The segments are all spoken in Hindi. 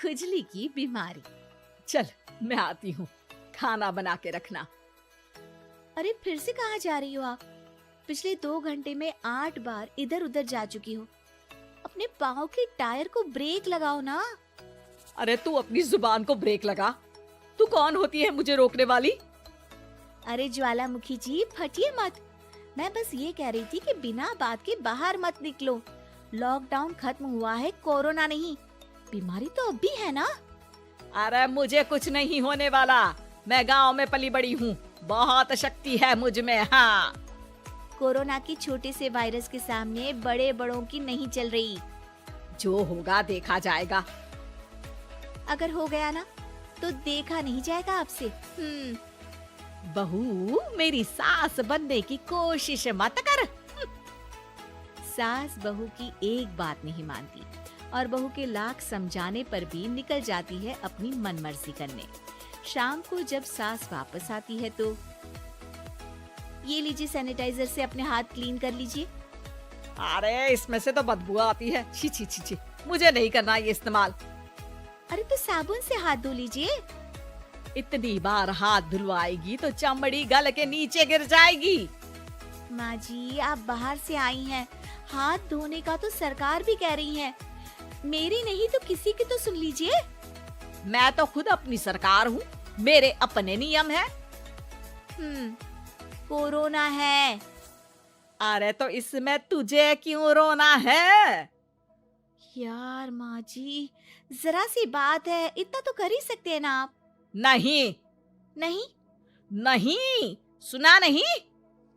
खुजली की बीमारी। चल मैं आती हूँ, खाना बना के रखना। अरे फिर से कहाँ जा रही हो आप? पिछले 2 घंटे में 8 बार इधर उधर जा चुकी हो। अपने पाँव के टायर को ब्रेक लगाओ ना। अरे तू अपनी जुबान को ब्रेक लगा। तू कौन होती है मुझे रोकने वाली? अरे ज्वालामुखी जी फटिए मत। मैं बस ये कह रही थी कि बिना बात के बाहर मत निकलो। लॉकडाउन खत्म हुआ है, कोरोना नहीं। बीमारी तो अब भी है ना। अरे मुझे कुछ नहीं होने वाला। मैं गांव में पली बड़ी हूँ, बहुत शक्ति है मुझ में। हाँ, कोरोना के छोटे से वायरस के सामने बड़े बड़ों की नहीं चल रही। जो होगा देखा जाएगा। अगर हो गया ना तो देखा नहीं जाएगा आपसे। बहू, मेरी सास बनने की कोशिश मत कर। सास बहू की एक बात नहीं मानती और बहू के लाख समझाने पर भी निकल जाती है अपनी मनमर्जी करने। शाम को जब सास वापस आती है तो ये लीजिए, सैनिटाइजर से अपने हाथ क्लीन कर लीजिए। अरे इसमें से तो बदबू आती है। छी छी छी छी, मुझे नहीं करना ये इस्तेमाल। अरे तो साबुन से हाथ धो लीजिए। इतनी बार हाथ धुलवाएगी तो चमड़ी गल के नीचे गिर जाएगी। माँ जी आप बाहर से आई हैं, हाथ धोने का तो सरकार भी कह रही है। मेरी नहीं तो किसी की तो सुन लीजिए। मैं तो खुद अपनी सरकार हूँ, मेरे अपने नियम है। कोरोना है। अरे तो इसमें तुझे क्यों रोना है? यार माँ जी, जरा सी बात है, इतना तो कर ही सकते हैं ना आप। नहीं नहीं नहीं, सुना नहीं?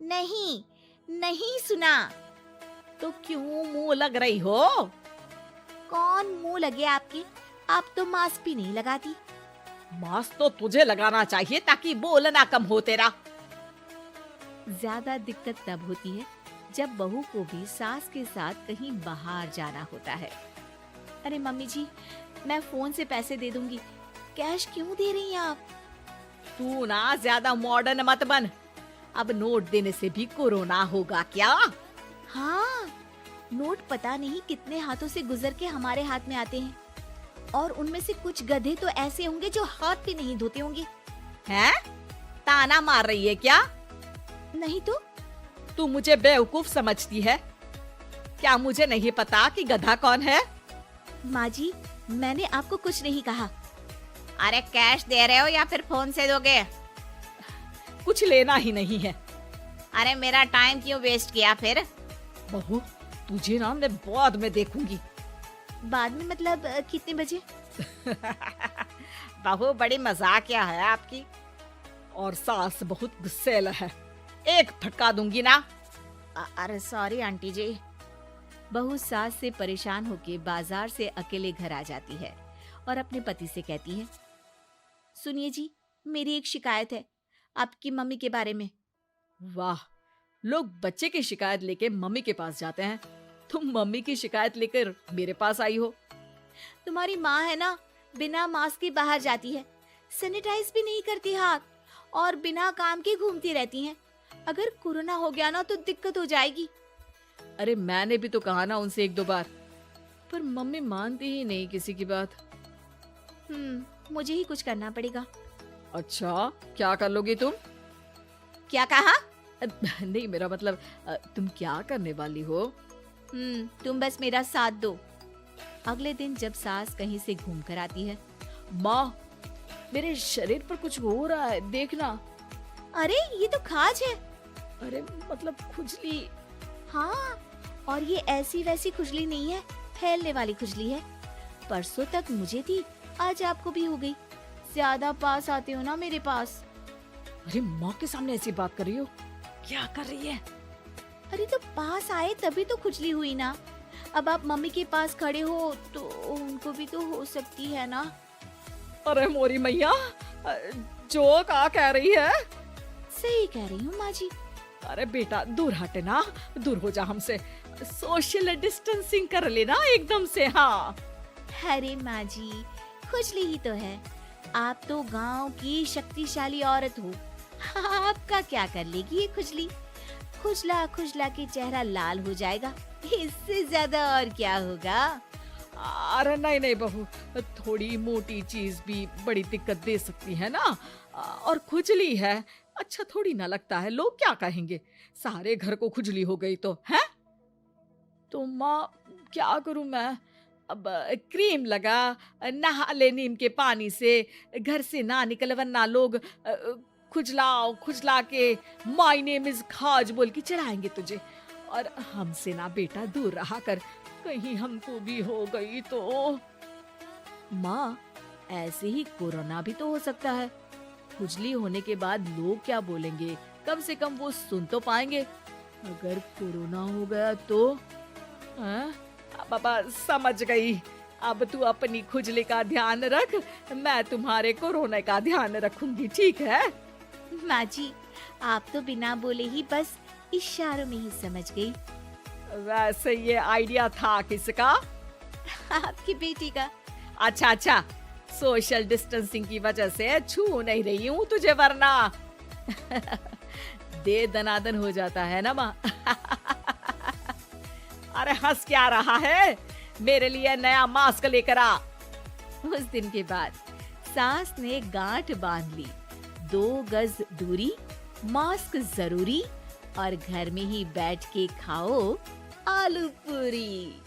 नहीं नहीं सुना। तो क्यों मुंह लग रही हो? कौन मुंह लगे आपके? आप तो मास्क भी नहीं लगाती। मास्क तो तुझे लगाना चाहिए ताकि बोलना कम हो तेरा। ज्यादा दिक्कत तब होती है जब बहू को भी सास के साथ कहीं बाहर जाना होता है। अरे मम्मी जी, मैं फोन से पैसे दे दूंगी, कैश क्यों दे रही हैं आप? तू ना ज्यादा मॉडर्न मत बन। अब नोट देने से भी कोरोना होगा क्या? हाँ, नोट पता नहीं कितने हाथों से गुजर के हमारे हाथ में आते हैं और उनमें से कुछ गधे तो ऐसे होंगे जो हाथ भी नहीं धोते होंगे। हैं? ताना मार रही है क्या? नहीं तो। तू मुझे बेवकूफ समझती है क्या? मुझे नहीं पता कि गधा कौन है। माँ जी, मैंने आपको कुछ नहीं कहा। अरे कैश दे रहे हो या फिर फोन से दोगे? कुछ लेना ही नहीं है। अरे मेरा टाइम क्यों वेस्ट किया फिर? बहू, तुझे ना मैं बाद में देखूंगी। बाद में मतलब कितने बजे? बहू बड़ी मजाकिया है आपकी। और सास बहुत गुस्सेल है, एक फटका दूंगी ना। अरे सॉरी आंटी जी। बहू सास से परेशान होके बाजार से अकेले घर आ जाती है और अपने पति से कहती है, सुनिए जी, मेरी एक शिकायत है आपकी मम्मी के बारे में। वाह, लोग बच्चे की शिकायत लेके मम्मी के पास जाते हैं, तुम मम्मी की शिकायत लेकर मेरे पास आई हो। तुम्हारी माँ है ना, बिना मास्क के बाहर जाती है, सैनिटाइज भी नहीं करती हाथ और बिना काम के घूमती रहती हैं। अगर कोरोना हो गया ना तो दिक्कत हो जाएगी। अरे मैंने भी तो कहा ना उनसे 1-2 बार, पर मम्मी मानती ही नहीं किसी की बात। मुझे ही कुछ करना पड़ेगा। अच्छा, क्या कर लोगी तुम? क्या कहा? नहीं, मेरा मतलब तुम क्या करने वाली हो? तुम बस मेरा साथ दो। अगले दिन जब सास कहीं से घूम कर आती है, माँ, मेरे शरीर पर कुछ हो रहा है, देखना। अरे ये तो खाज है। अरे मतलब खुजली। हाँ, और ये ऐसी वैसी खुजली नहीं है, फैलने वाली खुजली है। परसों तक मुझे थी, आज आपको भी हो गई। ज्यादा पास आते हो ना मेरे पास। अरे माँ के सामने ऐसी बात कर रही हो? क्या कर रही है? अरे तो पास आए तभी तो खुजली हुई ना। अब आप मम्मी के पास खड़े हो तो उनको भी तो हो सकती है ना। अरे मोरी मैया, जो का कह रही है? सही कह रही हूँ माँ जी। अरे बेटा दूर हटे ना, दूर हो जा हमसे। सोशल डिस्टेंसिंग कर लेना एकदम से। हाँ। अरे माँ जी, खुजली ही तो है। आप तो गांव की शक्तिशाली औरत हो, आपका क्या कर लेगी ये खुजली? खुजला खुजला के चेहरा लाल हो जाएगा, इससे ज्यादा और क्या होगा? अरे नहीं नहीं बहू, थोड़ी मोटी चीज भी बड़ी दिक्कत दे सकती है ना। और खुजली है, अच्छा थोड़ी ना लगता है, लोग क्या कहेंगे, सारे घर को खुजली हो गई तो है। तो माँ क्या करूं मैं, अब क्रीम लगा, नहा ले नीम के पानी से, घर से ना निकल वरना लोग खुजलाओ खुजला के माय नेम इज खाज बोल के चढ़ाएंगे तुझे। और हमसे ना बेटा दूर रहा कर, कहीं हमको भी हो गई तो। माँ ऐसे ही कोरोना भी तो हो सकता है, खुजली होने के बाद लोग क्या बोलेंगे, कम से कम वो सुन तो पाएंगे। अगर कोरोना हो गया तो। हाँ? बाबा समझ गई, अब तू अपनी खुजली का ध्यान रख, मैं तुम्हारे कोरोना का ध्यान रखूंगी, ठीक है। माँ जी, आप तो बिना बोले ही बस इशारों में ही समझ गई। वैसे ये आइडिया था किसका? आपकी बेटी का। अच्छा अच्छा, सोशल डिस्टेंसिंग की वजह से छू नहीं रही हूँ तुझे वरना दे दनादन हो जाता है ना माँ। अरे हंस क्या रहा है, मेरे लिए नया मास्क लेकर आ। उस दिन के बाद सास ने गांठ बांध ली, 2 गज दूरी, मास्क जरूरी और घर में ही बैठ के खाओ आलू पूरी।